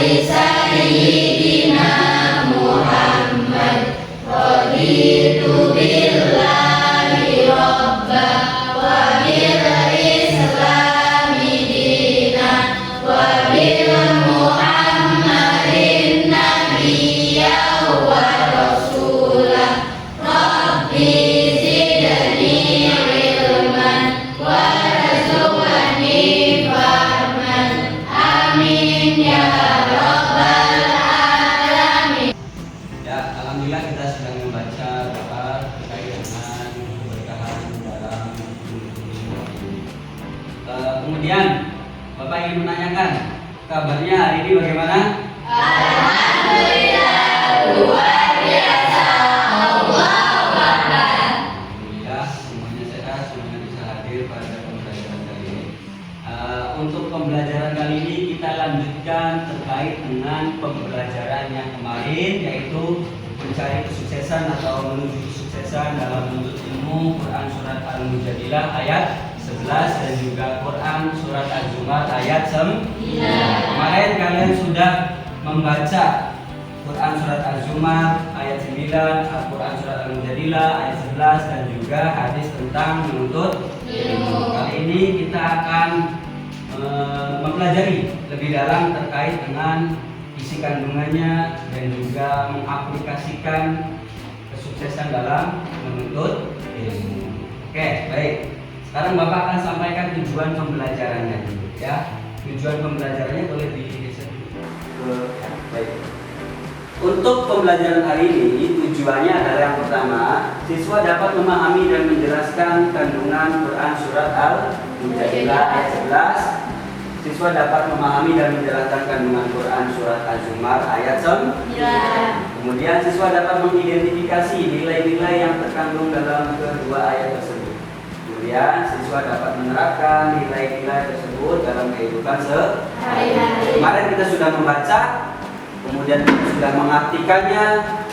Sayyidina Muhammad raditu billahi robba wa bil islami dina wa bil muhammadin nabiyya wa rasulah rabbi zidni ilman warzuqni fahman amin ya rabbal alamin. Ya, alhamdulillah kita sedang membaca doa terkait dengan keberkahan dalam kemudian Bapak ingin menanyakan kabarnya hari ini bagaimana? Alhamdulillah luar biasa. Allahu Akbar. Alhamdulillah semuanya sehat, semuanya bisa hadir pada pembelajaran kali ini. Untuk pembelajaran kali ini kita lanjutkan terkait dengan pembelajaran yang kemarin, yaitu mencari kesuksesan atau menuju kesuksesan dalam menuntut ilmu. Quran surat Al-Mujadilah ayat 11 dan juga Quran surat Az-Zumar ayat 9. Kemarin kalian sudah membaca Quran surat Az-Zumar ayat 9, Al-Quran surat Al-Mujadilah ayat 11 dan juga hadis tentang menuntut ilmu. Kali ini kita akan mempelajari lebih dalam terkait dengan isi kandungannya dan juga mengaplikasikan kesuksesan dalam menuntut ilmu. Oke, baik. Sekarang Bapak akan sampaikan tujuan pembelajarannya dulu, ya. Tujuan pembelajarannya boleh digeser dulu. Baik. Untuk pembelajaran hari ini tujuannya adalah yang pertama, siswa dapat memahami dan menjelaskan kandungan Quran surat Al-Mujadilah ayat 11. Siswa dapat memahami dan menjelaskan kandungan Quran surat Az-Zumar ayat 9. Kemudian siswa dapat mengidentifikasi nilai-nilai yang terkandung dalam kedua ayat tersebut. Kemudian siswa dapat menerapkan nilai-nilai tersebut dalam kehidupan sehari-hari. Kemarin kita sudah membaca, kemudian kita sudah mengartikannya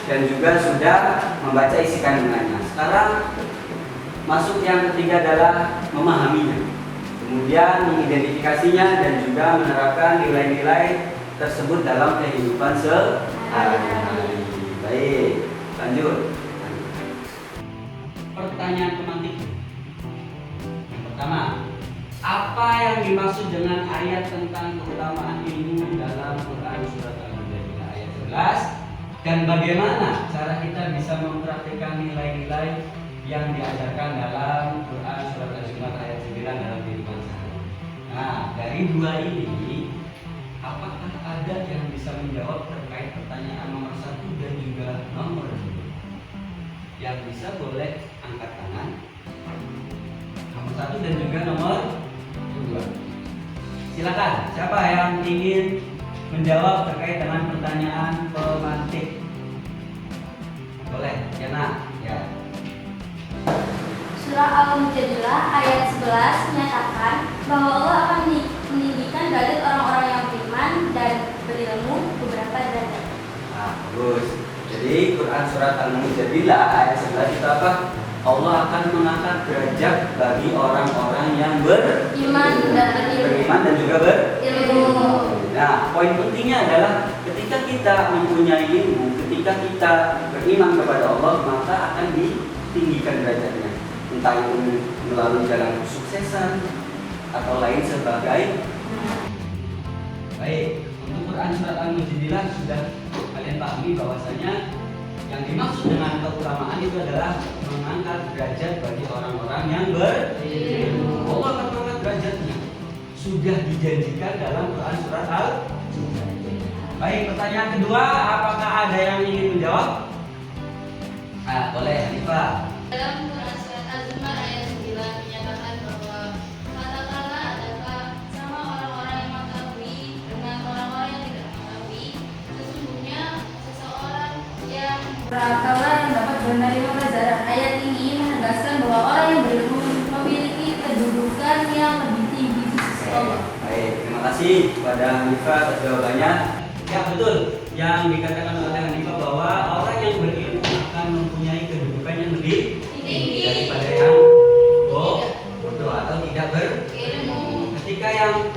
dan juga sudah membaca isi kandungannya. Sekarang masuk yang ketiga adalah memahaminya. Kemudian mengidentifikasinya dan juga menerapkan nilai-nilai tersebut dalam kehidupan sehari-hari. Baik, lanjut. Pertanyaan pemantik. Yang pertama, apa yang dimaksud dengan ayat tentang keutamaan ilmu dalam Quran surat Al-Mujadilah ayat 11 dan bagaimana cara kita bisa mempraktikkan nilai-nilai yang diajarkan dalam Quran surat Az-Zumar ayat 9 dalam kehidupan sehari. Nah, dari dua ini, apakah ada yang bisa menjawab terkait pertanyaan nomor 1 dan juga nomor 2? Yang bisa boleh angkat tangan. Nomor 1 dan juga nomor 2. Silakan, siapa yang ingin menjawab terkait dengan pertanyaan pemantik? Boleh, Yana. Ya. Surah Al-Mujadilah ayat 11 menyatakan bahwa Allah akan meninggikan derajat orang-orang yang beriman dan berilmu beberapa derajat. Nah, bagus. Jadi Quran surat Al-Mujadilah ayat 11 itu apa? Allah akan mengangkat derajat bagi orang-orang yang beriman dan juga berilmu. Nah, poin pentingnya adalah ketika kita mempunyai ilmu, ketika kita beriman kepada Allah, maka akan ditinggikan derajatnya. Entah itu melalui jalan kesuksesan atau lain sebagai. Baik, untuk Quran surat Al-Mujadilah sudah kalian pahami bahwasanya yang dimaksud dengan keutamaan itu adalah mengangkat derajat bagi orang-orang yang berilmu. Allah akan mengangkat derajatnya. Sudah dijanjikan dalam Quran surat Al-Mujadilah. Baik, pertanyaan kedua, apakah ada yang ingin menjawab? Boleh, Hanifah. Dalam Quran surat Az-Zumar ayat 9 menyatakan bahwa katakanlah adakah sama orang-orang yang mengetahui dengan orang-orang yang tidak mengetahui. Sesungguhnya seseorang yang Berakal yang dapat menerima pelajaran. Ayat ini menegaskan bahwa orang yang berilmu memiliki kedudukan yang lebih tinggi di sisi Allah. Baik, terima kasih kepada Hanifah atas jawabannya. Ya, betul yang dikatakan oleh Hanifah bahwa orang yang berilmu akan mempunyai kedudukan yang lebih tinggi daripada yang bodoh atau tidak berilmu. Ketika yang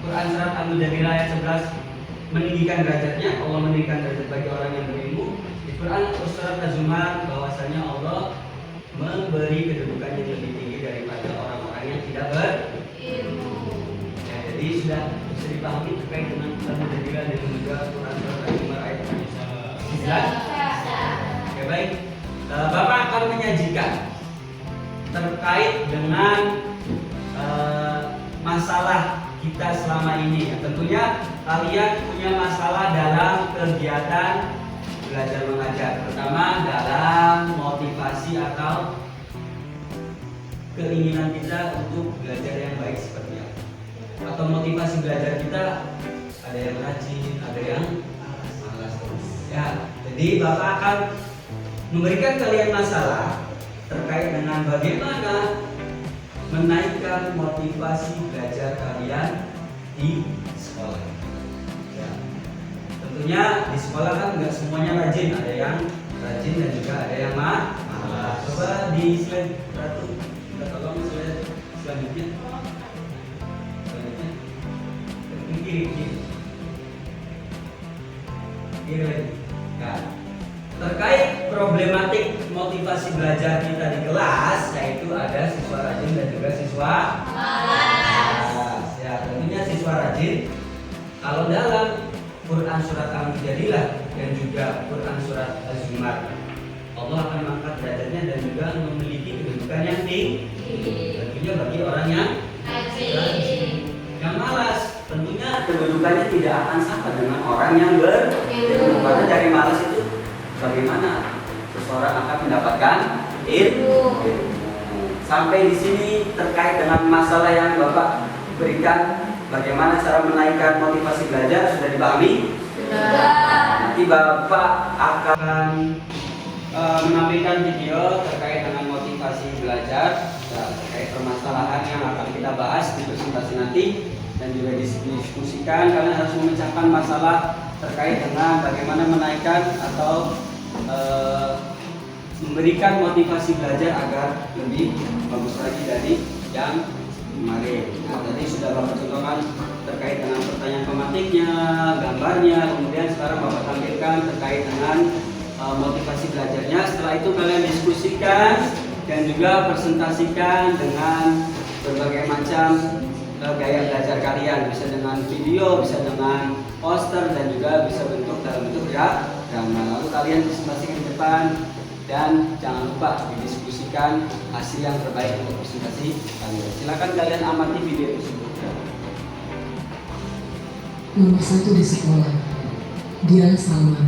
Quran surat Al-Mujadilah ayat 11 meninggikan derajatnya. Allah meninggikan derajat bagi orang yang berilmu. Di Quran surat Az-Zumar bahwasanya Allah memberi kedudukan yang lebih tinggi daripada orang-orang yang tidak berilmu. Ya, jadi sudah bisa dipahami terkait dengan al-Mujadilah dan juga Quran surat Az-Zumar ayat 9. Oke, baik. Bapak akan menyajikan terkait dengan masalah kita selama ini. Tentunya kalian punya masalah dalam kegiatan belajar mengajar, pertama dalam motivasi atau keinginan kita untuk belajar yang baik seperti apa, atau motivasi belajar kita ada yang rajin, ada yang malas terus. Ya, jadi Bapak akan memberikan kalian masalah terkait dengan bagaimana menaikkan motivasi belajar kalian di sekolah. Ya. Tentunya di sekolah kan nggak semuanya rajin, ada yang rajin dan juga ada yang malas. Coba di slide satu, kita tolong slide selanjutnya. Kiri lagi. Nah, terkait problematik motivasi belajar kita di kelas, yaitu ada siswa rajin dan juga siswa malas. Ya, tentunya siswa rajin kalau dalam Quran surat Al-Mujadilah dan juga Quran surat Az-Zumar, Allah akan mengangkat derajatnya dan juga memiliki kedudukan yang tinggi. Tentunya bagi orang yang rajin. Yang malas, tentunya kedudukannya tidak akan sama dengan orang yang berilmu. Karena dari malas itu bagaimana seseorang akan mendapatkan ilmu. Sampai di sini terkait dengan masalah yang Bapak berikan, bagaimana cara menaikkan motivasi belajar sudah dipahami? Sudah. Nanti Bapak akan menampilkan video terkait dengan motivasi belajar, terkait permasalahan yang akan kita bahas di presentasi nanti, dan juga didiskusikan. Kalian harus memecahkan masalah terkait dengan bagaimana menaikkan atau memberikan motivasi belajar agar lebih bagus lagi dari yang kemarin. Nah, tadi sudah Bapak contohkan terkait dengan pertanyaan pematiknya, gambarnya, kemudian sekarang Bapak tampilkan terkait dengan motivasi belajarnya. Setelah itu kalian diskusikan dan juga presentasikan dengan berbagai macam gaya belajar kalian, bisa dengan video, bisa dengan poster, dan juga bisa bentuk dalam bentuk gambar. Lalu kalian presentasikan di depan dan jangan lupa didiskusikan hasil yang terbaik untuk presentasi kalian. Silakan kalian amati video tersebut. Nomor 1 di sekolah, dialah Salma.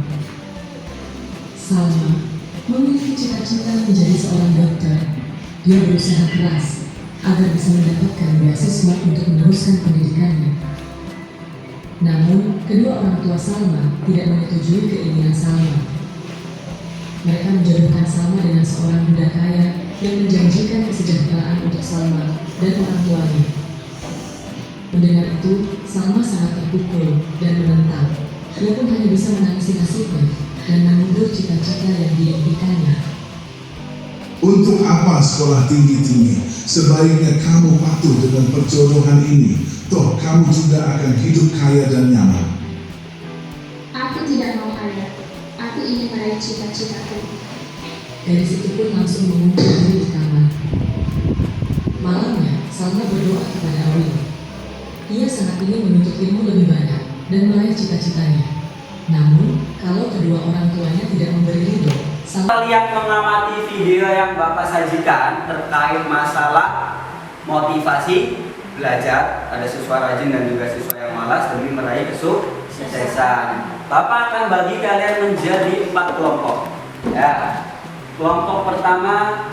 Salma memiliki cita-cita menjadi seorang dokter. Dia berusaha keras agar bisa mendapatkan beasiswa untuk meneruskan pendidikannya. Namun, kedua orang tua Salma tidak menyetujui keinginan Salma. Mereka menjodohkan Salma dengan seorang budak kaya yang menjanjikan kesejahteraan untuk Salma dan orang tuanya. Mendengar itu, Salma sangat terpukul dan menentang. Ia pun hanya bisa menangisi nasibnya dan mengundur cita-cita yang diimpikannya. Untuk apa sekolah tinggi-tinggi? Sebaiknya kamu patuh dengan perjodohan ini. Toh kamu juga akan hidup kaya dan nyaman. Aku tidak mau ayah. Aku ingin meraih cita-citaku. Gadis itu pun langsung mengunci diri di kamar. Malamnya, Salma berdoa kepada Allah. Ia sangat ingin menuntut ilmu lebih banyak dan meraih cita-citanya. Namun, kalau kedua orang tuanya tidak memberi ridho, Kalian mengamati video yang Bapak sajikan terkait masalah motivasi belajar. Ada siswa rajin dan juga siswa yang malas demi meraih kesuksesan. Bapak akan bagi kalian menjadi 4 kelompok. Ya. Kelompok pertama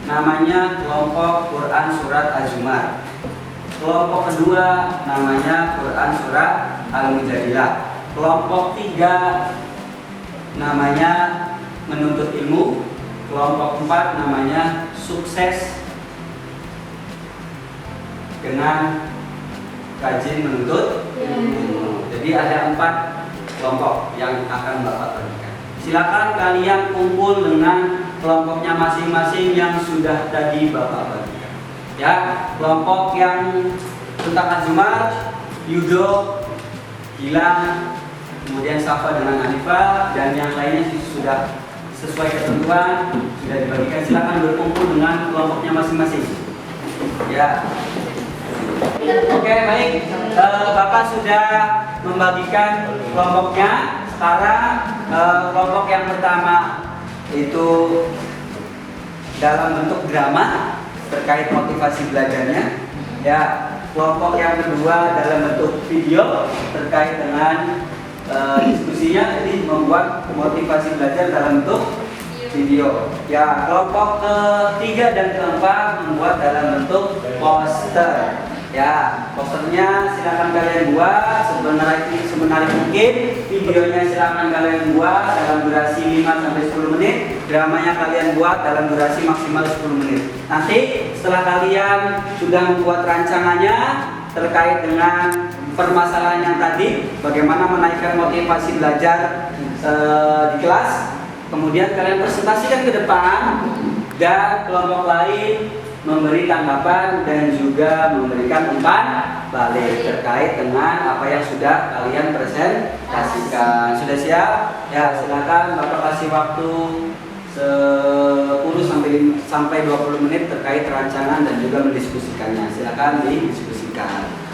namanya kelompok Quran surat Az-Zumar. Kelompok kedua namanya Quran surat Al-Mujadilah. Kelompok 3 namanya menuntut ilmu. Kelompok 4 namanya sukses dengan rajin menuntut ilmu. Jadi ada 4 kelompok yang akan Bapak bagikan. Silakan kalian kumpul dengan kelompoknya masing-masing yang sudah tadi Bapak bagikan. Ya, kelompok yang tentang Az-Zumar, Yudo, Gilang, kemudian Safa dengan Hanifah, dan yang lainnya sudah sesuai ketentuan sudah dibagikan. Silakan berkumpul dengan kelompoknya masing-masing. Ya. Oke, baik. Bapak sudah membagikan kelompoknya. Sekarang kelompok yang pertama itu dalam bentuk drama terkait motivasi belajarnya. Ya, kelompok yang kedua dalam bentuk video terkait dengan diskusinya, jadi membuat motivasi belajar dalam bentuk video. Ya, kelompok ketiga dan keempat membuat dalam bentuk poster. Ya, posternya silakan kalian buat semenarik mungkin. Videonya silakan kalian buat dalam durasi 5-10 menit. Dramanya kalian buat dalam durasi maksimal 10 menit. Nanti setelah kalian sudah membuat rancangannya terkait dengan permasalahan yang tadi, bagaimana menaikkan motivasi belajar di kelas, kemudian kalian presentasikan ke depan dan kelompok lain memberi tanggapan dan juga memberikan umpan balik terkait dengan apa yang sudah kalian presentasikan. Sudah siap? Ya, silakan Bapak kasih waktu 10 sampai 20 menit terkait rancangan dan juga mendiskusikannya. Silakan didiskusikan.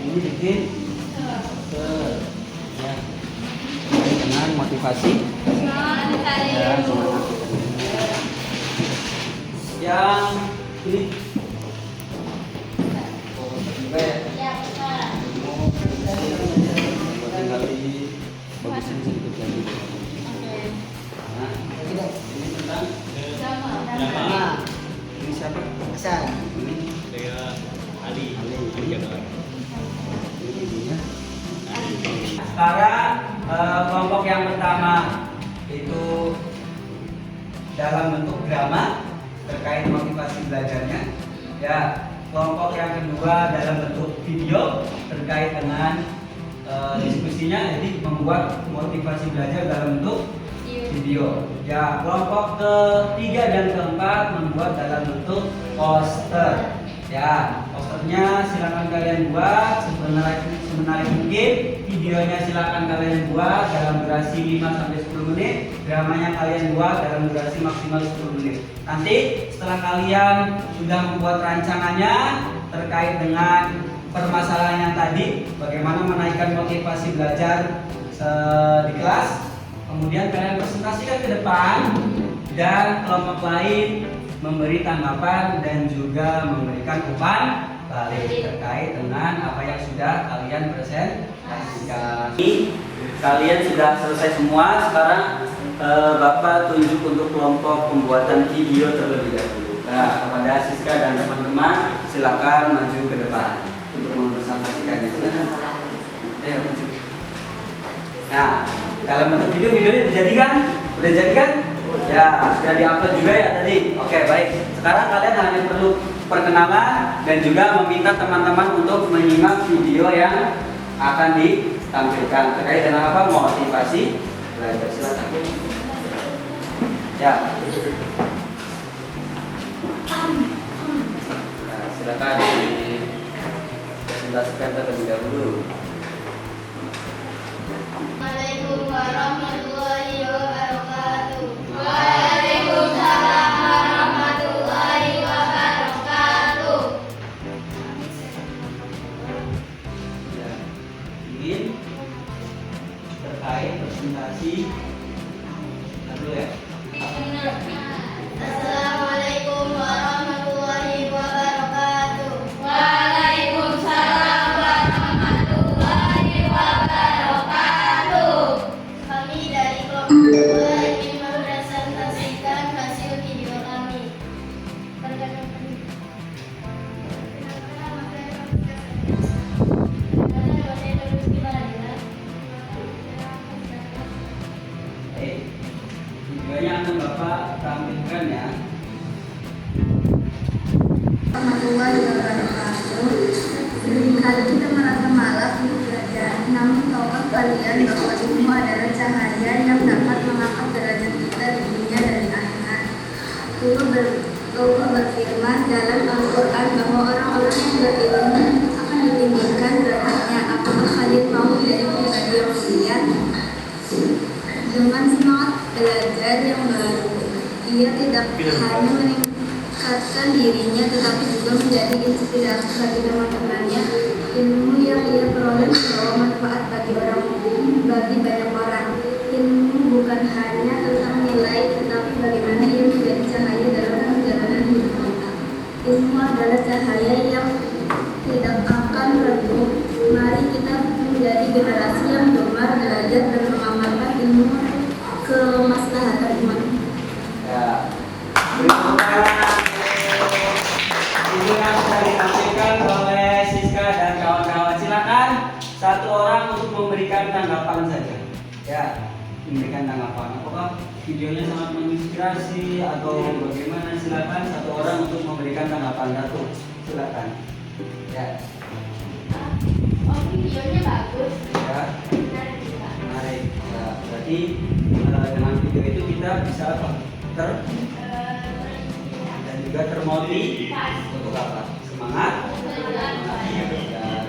Ini bikin dengan motivasi dan semangat. Yang ini tinggal dibagusin sedikit lagi. Nah, ini tentang drama. Ini siapa? Hasan. Ini Ali. Sekarang kelompok yang pertama itu dalam bentuk drama terkait motivasi belajarnya. Ya, kelompok yang kedua dalam bentuk video terkait dengan diskusinya, jadi membuat motivasi belajar dalam bentuk video. Ya, kelompok ketiga dan keempat membuat dalam bentuk poster. Ya, posternya silakan kalian buat semenarik mungkin. Videonya silakan kalian buat dalam durasi 5-10 menit. Dramanya kalian buat dalam durasi maksimal 10 menit. Nanti setelah kalian sudah membuat rancangannya terkait dengan permasalahan yang tadi, bagaimana menaikkan motivasi belajar di kelas, kemudian kalian presentasikan ke depan dan kelompok lain memberi tanggapan dan juga memberikan umpan balik terkait dengan apa yang sudah kalian presentasikan. Kalian sudah selesai semua. Sekarang Bapak tunjuk untuk kelompok pembuatan video terlebih dahulu. Nah, kepada Siska dan teman-teman silakan maju ke depan untuk mempresentasikannya. Nah, kalau bentuk videonya dijadikan, udah jadi kan? Ya, sudah di-upload juga ya tadi. Oke, baik. Sekarang kalian hanya perlu perkenalan dan juga meminta teman-teman untuk menyimak video yang akan ditampilkan terkait dengan apa? Motivasi belajar. Silakan. Ya. Nah, silakan dipresentasikan terlebih dahulu. Assalamualaikum warahmatullahi wabarakatuh. Waalaikumsalam warahmatullahi wabarakatuh. Ya, ingin terkait presentasi dulu ya. Assalamualaikum warahmatullahi wabarakatuh. Waalaikumsalam warahmatullahi wabarakatuh. Kami dari kelompok 2 ingin mempresentasikan hasil video kami. Videonya akan Bapak tampilkan ya. Warahmatullahi wabarakatuh. Seringkali kita merasa malas untuk belajar, namun tahukah kalian bahwa ilmu adalah cahaya yang dapat mengangkat derajat dengan semangat belajar yang baru. Ia tidak hanya meningkatkan dirinya, tetapi juga menjadi inspirasi bagi teman-temannya. Ilmu yang ia peroleh membawa manfaat bagi banyak orang. Ilmu bukan hanya tentang nilai, tetapi bagaimana ia menjadi cahaya dalam perjalanan hidup kita. Ilmu adalah cahaya yang tidak akan redup. Mari kita menjadi generasi yang gemar belajar dan mengamalkan ilmu kemaslahatan umat. Ya. Berikutnya itu yang sudah disampaikan oleh Siska dan kawan-kawan. Silakan satu orang untuk memberikan tanggapan saja. Ya, memberikan tanggapan. Apakah videonya sangat menginspirasi atau bagaimana? Silakan satu orang untuk memberikan tanggapan. Satu, silakan. Ya. Oh, videonya bagus. Ya. Menarik juga. Menarik. Ya, berarti dengan video itu kita bisa apa? Dan juga termotivasi untuk apa? Semangat. Ya,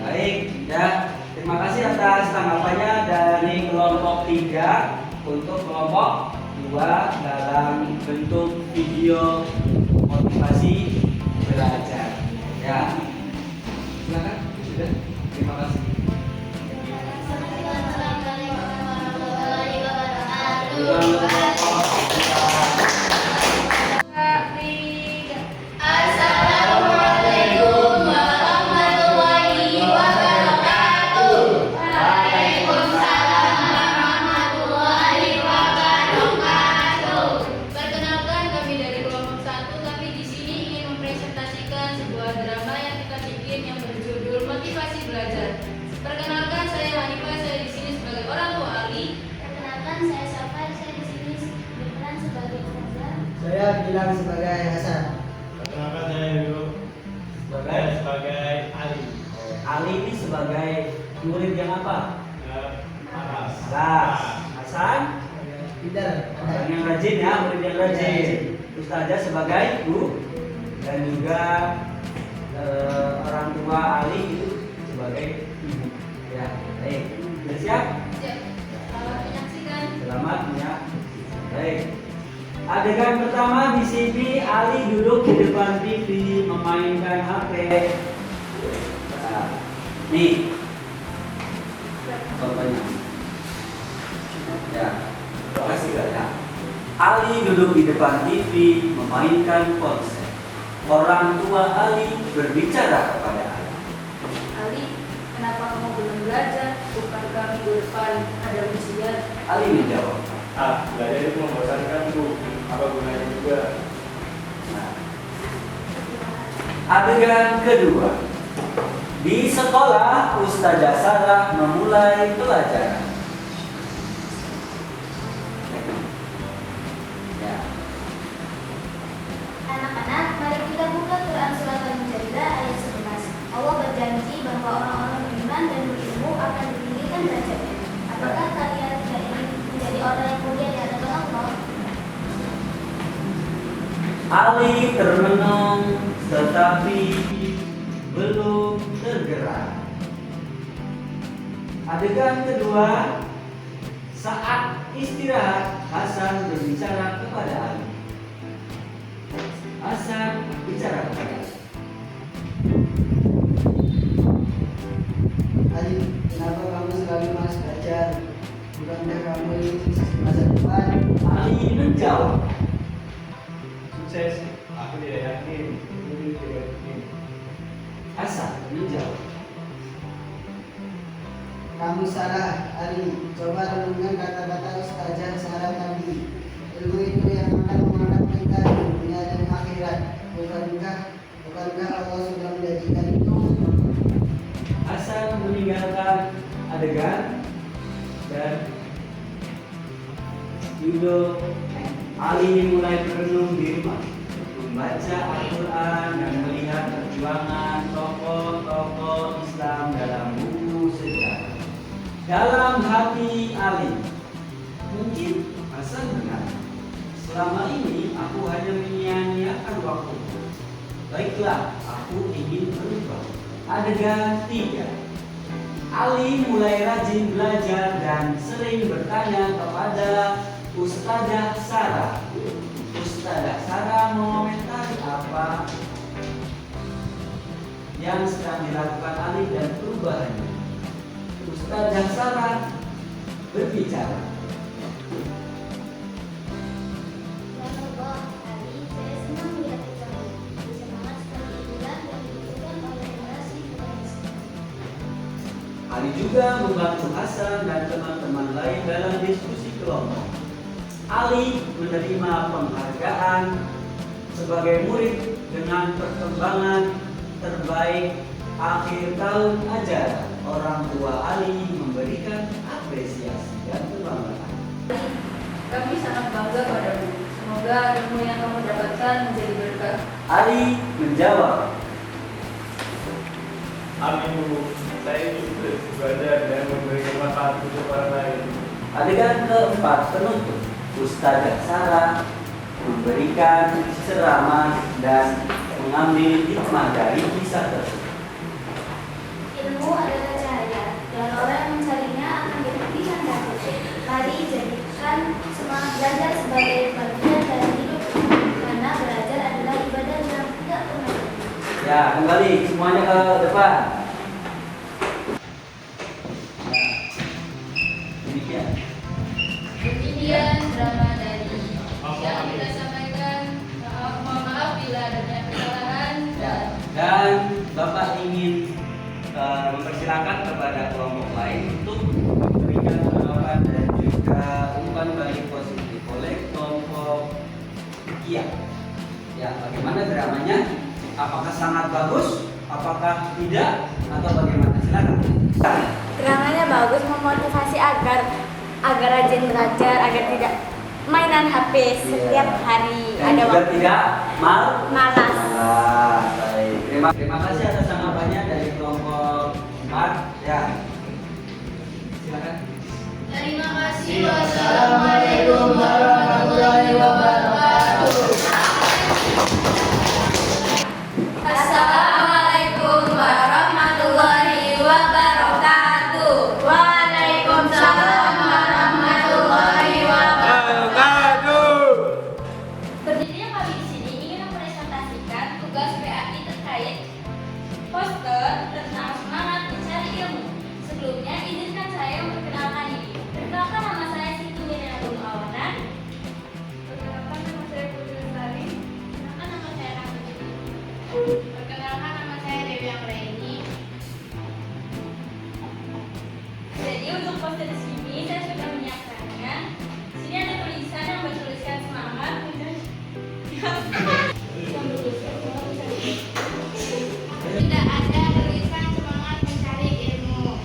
baik. Ya, terima kasih atas tanggapannya dari kelompok 3 untuk kelompok 2 dalam bentuk video motivasi belajar. Ya. Silakan. Sudah. Terima kasih. Assalamualaikum warahmatullahi wabarakatuh. Waalaikumsalam warahmatullahi wabarakatuh. Perkenalkan, kami dari kelompok 1. Kami di sini ingin mempresentasikan sebuah drama yang kita bikin yang berjudul Motivasi Belajar. Perkenalkan, saya Hanifah, saya di sini sebagai orang tua Ali. Perkenalkan, saya Safar, saya di sini berperan sebagai ustazah. Saya bilang sebagai Hasan. Perkenalkan saya Yusuf. Saya sebagai Ali. Ali ini sebagai murid yang apa? Aras. Aras. Hasan Tidak. orang yang rajin ya, murid yang rajin. Ustazah sebagai guru dan juga orang tua Ali itu sebagai ibu. Ya, baik. Sudah siap? Siap. Selamat menyaksikan. Selamat ya. Baik. Adegan pertama di sini Ali duduk di depan TV memainkan HP. Nah, nih contohnya. Ya, terima kasih ya. Ali duduk di depan TV memainkan ponsel. Orang tua Ali berbicara kepada Ali. Ali, kenapa kamu belum belajar? Bukankah minggu depan ada ujian? Ali menjawab. Belajar itu membosankan, Bu. Apa gunanya juga? Nah, adegan kedua. Di sekolah, Ustazah Sarah memulai pelajaran. Ya. Anak-anak, mari kita buka Quran Surat Al-Mujadilah ayat 11. Allah berjanji bahwa orang-orang beriman dan berilmu akan ditinggikan derajatnya. Apakah kalian tidak ingin menjadi orang yang mulia di hadapan Allah? Ali termenung tetapi belum tergerak. Adegan kedua, saat istirahat, Hasan berbicara kepada Ali. Hasan bicara kepada Ali. Ali, kenapa kamu selalu malas belajar? Bukankah kamu ingin sukses di masa depan? Ali menjawab. Sukses? Aku tidak yakin. Mungkin tidak yakin. Hasan menjawab. Kamu salah, Ali. Coba renungkan kata-kata Ustazah Sarah tadi. Ilmu itu yang akan mengangkat kita di dunia dan akhirat. Bukankah Allah sudah menjanjikan itu? Hasan meninggalkan adegan dan duduk. Ali mulai berenung di rumah, membaca Al-Quran dan melihat perjuangan tokoh-tokoh Islam dalam buku sejarah. Dalam hati Ali, mungkin Hasan benar. Selama ini aku hanya menyia-nyiakan waktu. Baiklah, aku ingin berubah. Adegan 3. Ali mulai rajin belajar dan sering bertanya kepada Ustazah Sarah. Ustazah Sarah mengomentari apa yang sedang dilakukan Ali dan perubahannya. Ustazah Sarah berbicara. Ya Allah, Ali, saya senang melihat kamu. Bersemangat seperti inilah yang dibutuhkan oleh generasi generasi. Ali juga membantu Hasan dan teman-teman lain dalam diskusi kelompok. Ali menerima penghargaan sebagai murid dengan perkembangan terbaik akhir tahun ajaran. Orang tua Ali memberikan apresiasi dan kebanggaan. Kami sangat bangga padamu. Semoga ilmu yang kamu dapatkan menjadi berkah. Ali menjawab. Amin Bu. Saya ikut belajar dan memberikan manfaat untuk orang lain. Adegan keempat penutup. Ustazah Sarah memberikan ceramah dan mengambil hikmah dari kisah tersebut. Ilmu adalah cahaya, dan orang yang mencarinya akan dirugikan takut. Mari jadikan semangat belajar sebagai bagian dari hidup, karena belajar adalah ibadah yang tidak pernah berhenti. Ya, kembali semuanya ke depan. Nah, demikian. Demikian drama dari yang kita sampaikan. Mohon maaf bila adanya kesalahan. Ya, dan Bapak ingin mempersilakan kepada kelompok lain untuk memberikan tanggapan dan juga umpan balik positif oleh kelompok Kia. Ya, bagaimana dramanya? Apakah sangat bagus? Apakah tidak? Atau bagaimana? Silakan. Dramanya bagus, memotivasi agar rajin belajar, agar tidak mainan HP setiap hari. Dan Ada juga waktu tidak malas. Baik. Terima kasih atas tanggapannya dari kelompok 4. Ya. Silakan. Terima kasih. Wassalamualaikum warahmatullahi wabarakatuh. Assalamualaikum warahmatullahi wabarakatuh. Waalaikumsalam warahmatullahi wabarakatuh. Berdirinya kami di sini ingin mempresentasikan tugas PAI terkait poster tentang semangat mencari ilmu. Sebelumnya izinkan saya memperkenalkan diri. Perkenalkan, nama saya Siti Miriam Awanan. Perkenalkan, nama saya Putri Lestari. Perkenalkan, nama saya Raffi. Perkenalkan, nama saya Dewi Anggraini. Jadi untuk poster di sini saya sudah menyiapkannya. Di sini ada tulisan yang bertuliskan semangat mencari. Tidak ada tulisan semangat mencari ilmu.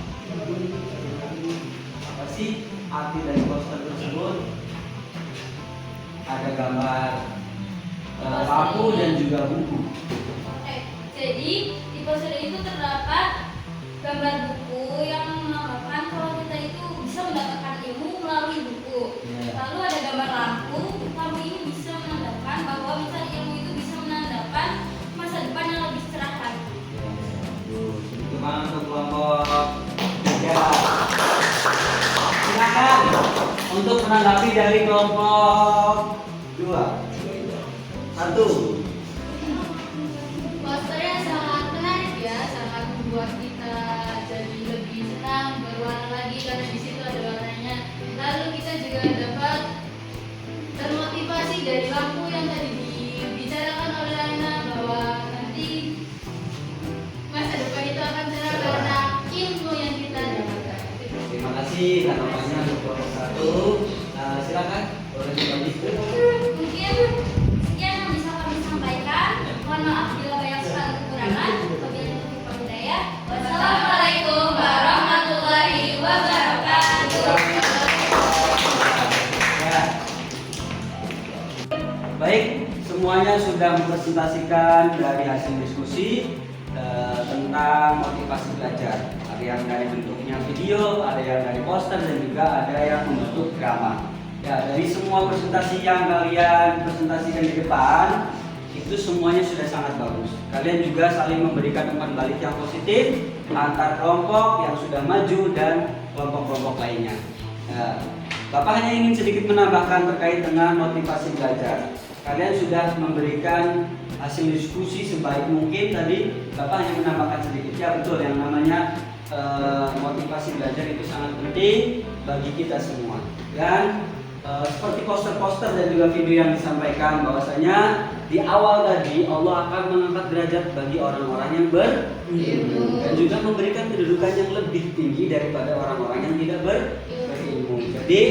Apa sih arti dari poster tersebut? Ada gambar lampu dan juga buku. Jadi di poster itu terdapat gambar buku yang menamakan kalau kita itu bisa mendapatkan ilmu melalui buku. Lalu ada gambar lampu. Lampu ini bisa menandakan bahwa mencari ilmu itu bisa menandakan masa depan yang lebih cerah lagi. Itu kan untuk kelompok 3. Silakan untuk menanggapi dari kelompok 2. 1. Posternya sangat menarik ya, sangat membuat kita jadi lebih senang, berwarna lagi karena di situ ada warnanya. Lalu kita juga dapat termotivasi dari lampu yang tadi dibicarakan oleh Aina bahwa nanti masa depan itu akan cerah karena ilmu yang kita dapatkan. Terima kasih tanggapannya untuk kelompok 1. Silakan boleh dilanjutkan. Mungkin sekian yang bisa kami sampaikan. Mohon maaf bila banyak sekali kekurangan. Wabillahi taufiq wal hidayah. Wassalamualaikum warahmatullahi wabarakatuh. Ya. Baik, semuanya sudah mempresentasikan dari hasil diskusi tentang motivasi belajar. Ada yang dari bentuknya video, ada yang dari poster, dan juga ada yang membentuk drama. Ya, dari semua presentasi yang kalian presentasikan di depan, itu semuanya sudah sangat bagus. Kalian juga saling memberikan umpan balik yang positif antar kelompok yang sudah maju dan kelompok-kelompok lainnya. Nah, Bapak hanya ingin sedikit menambahkan terkait dengan motivasi belajar. Kalian sudah memberikan hasil diskusi sebaik mungkin tadi. Bapak hanya menambahkan sedikit, ya betul, yang namanya motivasi belajar itu sangat penting bagi kita semua. Dan seperti poster-poster dan juga video yang disampaikan bahwasanya di awal tadi Allah akan mengangkat derajat bagi orang-orang yang berilmu dan juga memberikan kedudukan yang lebih tinggi daripada orang-orang yang tidak berilmu. Jadi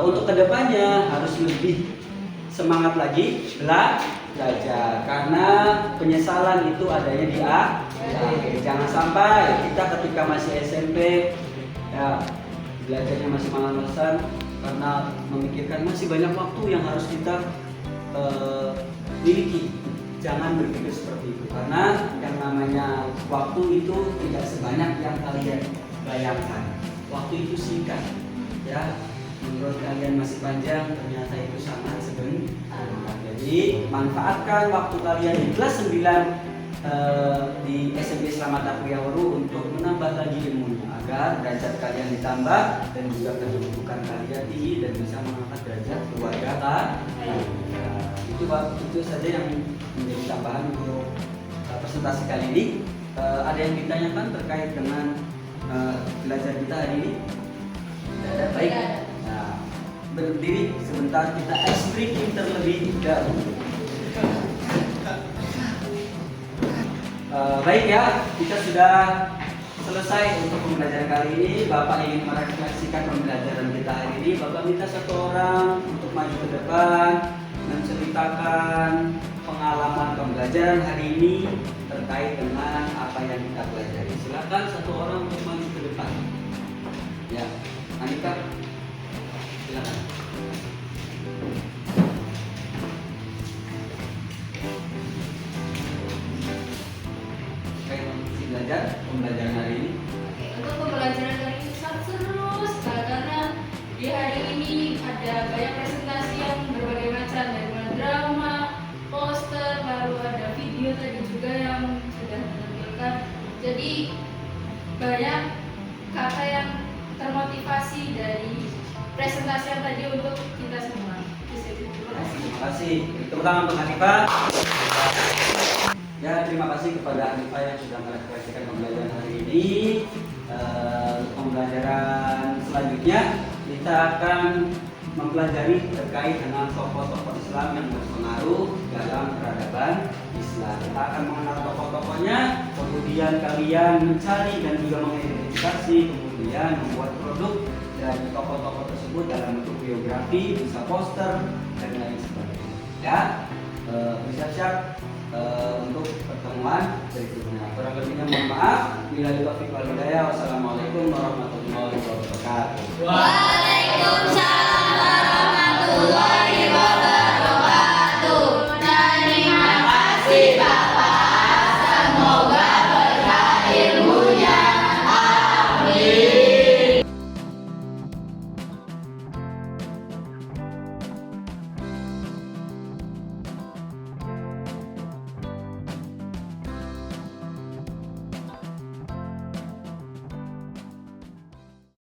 untuk kedepannya harus lebih semangat lagi belajar, karena penyesalan itu adanya di akhir. Jangan sampai kita ketika masih SMP ya belajarnya masih malas-malasan karena memikirkan masih banyak waktu yang harus kita miliki. Jangan berpikir seperti itu, karena yang namanya waktu itu tidak sebanyak yang kalian bayangkan. Waktu itu singkat, ya. Menurut kalian masih panjang, ternyata itu sangat sebentar. Jadi manfaatkan waktu kalian di kelas 9 di SMP Selamat Takwiyawaru untuk menambah lagi ilmunya agar derajat kalian ditambah dan juga kedudukan kalian tinggi dan bisa mengangkat derajat keluarga itu saja yang menjadi tambahan untuk presentasi kali ini. Ada yang ditanyakan terkait dengan belajar kita hari ini? Tidak ada. Baik. Nah, berdiri sebentar, kita ice breaking terlebih dahulu. Baik ya, kita sudah selesai untuk pembelajaran kali ini. Bapak ingin merefleksikan pembelajaran kita hari ini. Bapak minta satu orang untuk maju ke depan menceritakan pengalaman pembelajaran hari ini terkait dengan apa yang kita pelajari. Silakan satu orang untuk maju ke depan. Ya, Anika, silakan. Belajar pembelajaran hari ini. Oke, untuk pembelajaran hari ini sangat seru sekali karena di hari ini ada banyak presentasi yang berbagai macam, dari mulai drama, poster, lalu ada video tadi juga yang sudah ditampilkan. Jadi banyak kata yang termotivasi dari presentasi yang tadi untuk kita semua. Terima kasih. Terima kasih. Tepuk tangan untuk Hanifah. Ya, terima kasih kepada Hanifah yang sudah merefleksikan pembelajaran hari ini. Pembelajaran selanjutnya kita akan mempelajari terkait dengan tokoh-tokoh Islam yang berpengaruh dalam peradaban Islam. Kita akan mengenal tokoh-tokohnya, kemudian kalian mencari dan juga mengidentifikasi, kemudian membuat produk dari tokoh-tokoh tersebut dalam bentuk biografi, bisa poster dan lain sebagainya. Ya, bersiap-siap untuk pertemuan berikutnya. Kurang lebihnya mohon maaf. Billahi taufiq wal hidayah. Wassalamualaikum warahmatullahi wabarakatuh. Waalaikumsalam.